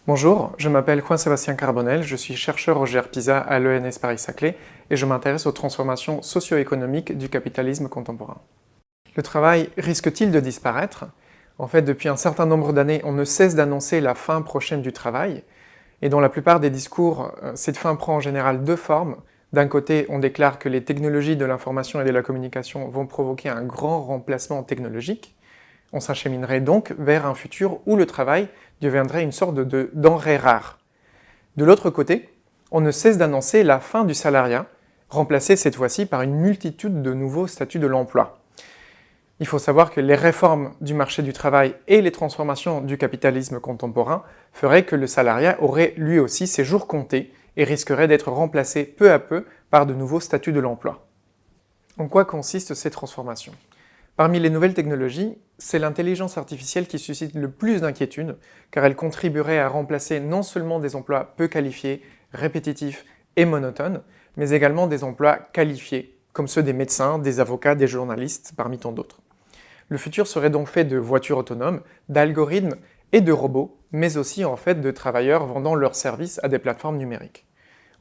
Bonjour, je m'appelle Juan-Sébastien Carbonel, je suis chercheur au GR-PISA à l'ENS Paris-Saclay et je m'intéresse aux transformations socio-économiques du capitalisme contemporain. Le travail risque-t-il de disparaître? En fait, depuis un certain nombre d'années, on ne cesse d'annoncer la fin prochaine du travail, et dans la plupart des discours, cette fin prend en général deux formes. D'un côté, on déclare que les technologies de l'information et de la communication vont provoquer un grand remplacement technologique. On s'acheminerait donc vers un futur où le travail deviendrait une sorte de denrée rare. De l'autre côté, on ne cesse d'annoncer la fin du salariat, remplacé cette fois-ci par une multitude de nouveaux statuts de l'emploi. Il faut savoir que les réformes du marché du travail et les transformations du capitalisme contemporain feraient que le salariat aurait lui aussi ses jours comptés et risquerait d'être remplacé peu à peu par de nouveaux statuts de l'emploi. En quoi consistent ces transformations? Parmi les nouvelles technologies, c'est l'intelligence artificielle qui suscite le plus d'inquiétude, car elle contribuerait à remplacer non seulement des emplois peu qualifiés, répétitifs et monotones, mais également des emplois qualifiés, comme ceux des médecins, des avocats, des journalistes, parmi tant d'autres. Le futur serait donc fait de voitures autonomes, d'algorithmes et de robots, mais aussi en fait de travailleurs vendant leurs services à des plateformes numériques.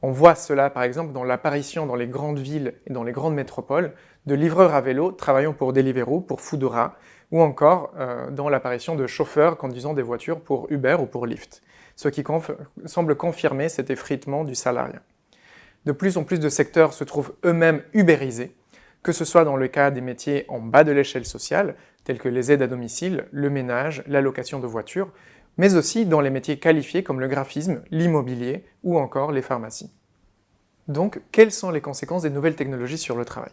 On voit cela par exemple dans l'apparition dans les grandes villes et dans les grandes métropoles de livreurs à vélo travaillant pour Deliveroo, pour Foodora, ou encore dans l'apparition de chauffeurs conduisant des voitures pour Uber ou pour Lyft, ce qui semble confirmer cet effritement du salariat. De plus en plus de secteurs se trouvent eux-mêmes ubérisés, que ce soit dans le cas des métiers en bas de l'échelle sociale, tels que les aides à domicile, le ménage, la location de voitures, mais aussi dans les métiers qualifiés comme le graphisme, l'immobilier ou encore les pharmacies. Donc, quelles sont les conséquences des nouvelles technologies sur le travail?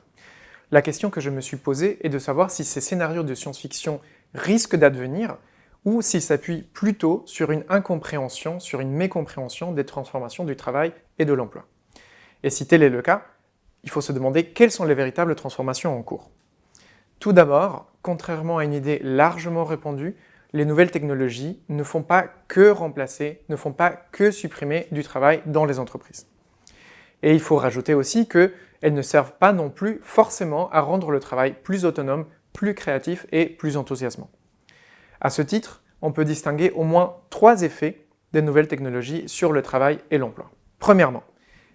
La question que je me suis posée est de savoir si ces scénarios de science-fiction risquent d'advenir ou s'ils s'appuient plutôt sur une incompréhension, sur une mécompréhension des transformations du travail et de l'emploi. Et si tel est le cas, il faut se demander quelles sont les véritables transformations en cours. Tout d'abord, contrairement à une idée largement répandue, les nouvelles technologies ne font pas que remplacer, ne font pas que supprimer du travail dans les entreprises. Et il faut rajouter aussi qu'elles ne servent pas non plus forcément à rendre le travail plus autonome, plus créatif et plus enthousiasmant. À ce titre, on peut distinguer au moins trois effets des nouvelles technologies sur le travail et l'emploi. Premièrement,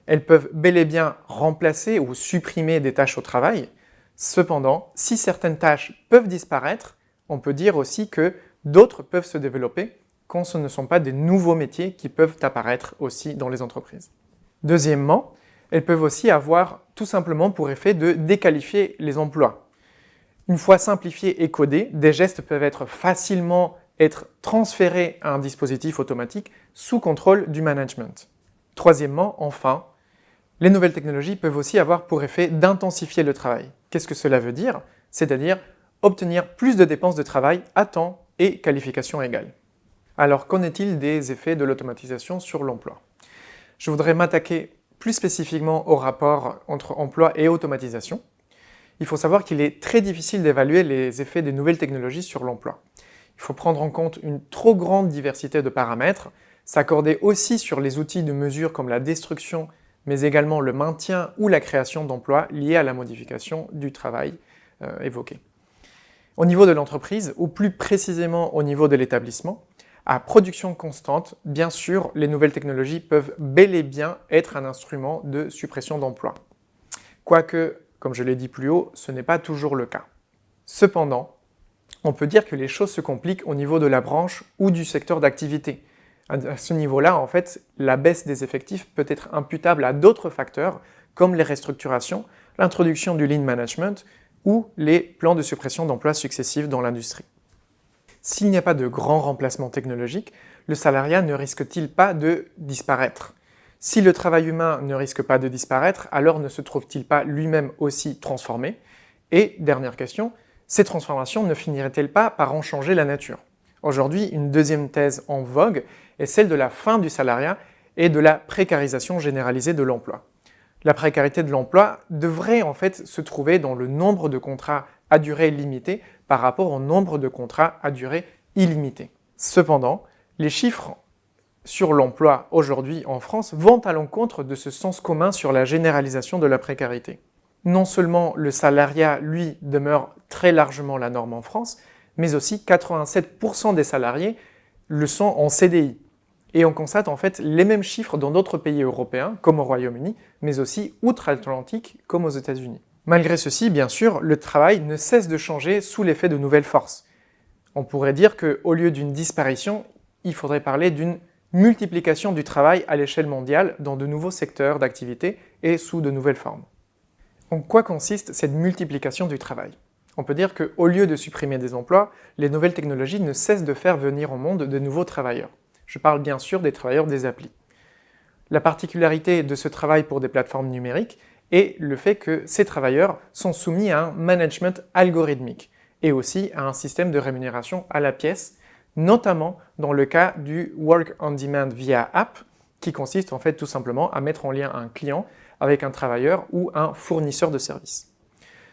elles peuvent bel et bien remplacer ou supprimer des tâches au travail. Cependant, si certaines tâches peuvent disparaître, on peut dire aussi que d'autres peuvent se développer quand ce ne sont pas des nouveaux métiers qui peuvent apparaître aussi dans les entreprises. Deuxièmement, elles peuvent aussi avoir tout simplement pour effet de déqualifier les emplois. Une fois simplifiés et codés, des gestes peuvent facilement être transférés à un dispositif automatique sous contrôle du management. Troisièmement, enfin, les nouvelles technologies peuvent aussi avoir pour effet d'intensifier le travail. Qu'est-ce que cela veut dire? C'est-à-dire obtenir plus de dépenses de travail à temps et qualification égale. Alors, qu'en est-il des effets de l'automatisation sur l'emploi? Je voudrais m'attaquer plus spécifiquement au rapport entre emploi et automatisation. Il faut savoir qu'il est très difficile d'évaluer les effets des nouvelles technologies sur l'emploi. Il faut prendre en compte une trop grande diversité de paramètres, s'accorder aussi sur les outils de mesure comme la destruction, mais également le maintien ou la création d'emplois liés à la modification du travail évoqué. Au niveau de l'entreprise, ou plus précisément au niveau de l'établissement, à production constante, bien sûr, les nouvelles technologies peuvent bel et bien être un instrument de suppression d'emplois. Quoique, comme je l'ai dit plus haut, ce n'est pas toujours le cas. Cependant, on peut dire que les choses se compliquent au niveau de la branche ou du secteur d'activité. À ce niveau-là, en fait, la baisse des effectifs peut être imputable à d'autres facteurs, comme les restructurations, l'introduction du lean management ou les plans de suppression d'emplois successifs dans l'industrie. S'il n'y a pas de grand remplacement technologique, le salariat ne risque-t-il pas de disparaître? Si le travail humain ne risque pas de disparaître, alors ne se trouve-t-il pas lui-même aussi transformé? Et, dernière question, ces transformations ne finiraient-elles pas par en changer la nature? Aujourd'hui, une deuxième thèse en vogue est celle de la fin du salariat et de la précarisation généralisée de l'emploi. La précarité de l'emploi devrait en fait se trouver dans le nombre de contrats à durée limitée par rapport au nombre de contrats à durée illimitée. Cependant, les chiffres sur l'emploi aujourd'hui en France vont à l'encontre de ce sens commun sur la généralisation de la précarité. Non seulement le salariat, lui, demeure très largement la norme en France, mais aussi 87% des salariés le sont en CDI. Et on constate en fait les mêmes chiffres dans d'autres pays européens, comme au Royaume-Uni, mais aussi outre-Atlantique, comme aux États-Unis. Malgré ceci, bien sûr, le travail ne cesse de changer sous l'effet de nouvelles forces. On pourrait dire qu'au lieu d'une disparition, il faudrait parler d'une multiplication du travail à l'échelle mondiale dans de nouveaux secteurs d'activité et sous de nouvelles formes. En quoi consiste cette multiplication du travail? On peut dire qu'au lieu de supprimer des emplois, les nouvelles technologies ne cessent de faire venir au monde de nouveaux travailleurs. Je parle bien sûr des travailleurs des applis. La particularité de ce travail pour des plateformes numériques est le fait que ces travailleurs sont soumis à un management algorithmique et aussi à un système de rémunération à la pièce, notamment dans le cas du work on demand via app, qui consiste en fait tout simplement à mettre en lien un client avec un travailleur ou un fournisseur de services.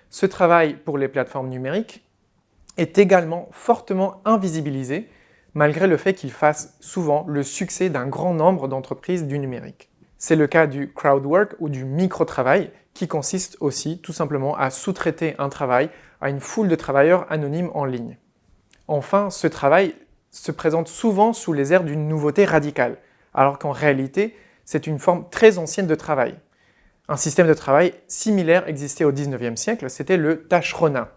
Ce travail pour les plateformes numériques est également fortement invisibilisé, malgré le fait qu'il fasse souvent le succès d'un grand nombre d'entreprises du numérique. C'est le cas du crowdwork ou du micro-travail, qui consiste aussi tout simplement à sous-traiter un travail à une foule de travailleurs anonymes en ligne. Enfin, ce travail se présente souvent sous les airs d'une nouveauté radicale, alors qu'en réalité, c'est une forme très ancienne de travail. Un système de travail similaire existait au XIXe siècle, c'était le tâcheronat.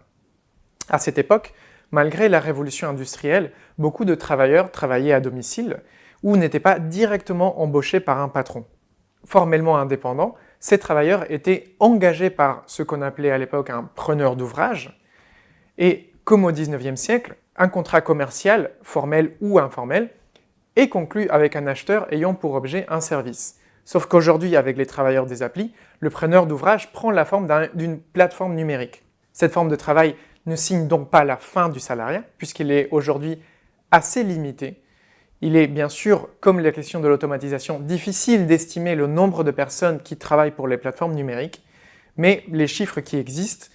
À cette époque, malgré la révolution industrielle, beaucoup de travailleurs travaillaient à domicile ou n'étaient pas directement embauchés par un patron. Formellement indépendants, ces travailleurs étaient engagés par ce qu'on appelait à l'époque un preneur d'ouvrage, et comme au XIXe siècle, un contrat commercial, formel ou informel, est conclu avec un acheteur ayant pour objet un service. Sauf qu'aujourd'hui, avec les travailleurs des applis, le preneur d'ouvrage prend la forme d'une plateforme numérique. Cette forme de travail ne signe donc pas la fin du salariat, puisqu'il est aujourd'hui assez limité. Il est bien sûr, comme la question de l'automatisation, difficile d'estimer le nombre de personnes qui travaillent pour les plateformes numériques, mais les chiffres qui existent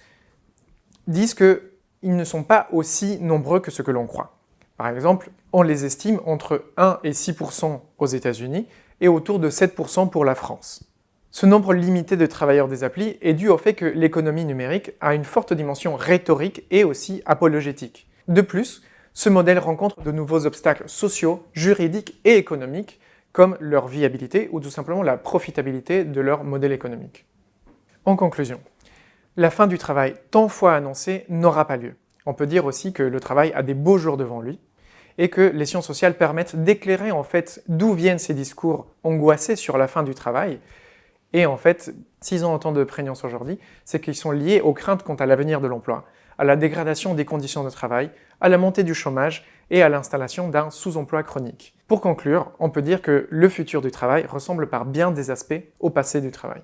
disent qu'ils ne sont pas aussi nombreux que ce que l'on croit. Par exemple, on les estime entre 1 et 6% aux États-Unis et autour de 7% pour la France. Ce nombre limité de travailleurs des applis est dû au fait que l'économie numérique a une forte dimension rhétorique et aussi apologétique. De plus, ce modèle rencontre de nouveaux obstacles sociaux, juridiques et économiques, comme leur viabilité ou tout simplement la profitabilité de leur modèle économique. En conclusion, la fin du travail tant fois annoncée n'aura pas lieu. On peut dire aussi que le travail a des beaux jours devant lui, et que les sciences sociales permettent d'éclairer en fait d'où viennent ces discours angoissés sur la fin du travail. Et en fait, s'ils ont autant de prégnance aujourd'hui, c'est qu'ils sont liés aux craintes quant à l'avenir de l'emploi, à la dégradation des conditions de travail, à la montée du chômage et à l'installation d'un sous-emploi chronique. Pour conclure, on peut dire que le futur du travail ressemble par bien des aspects au passé du travail.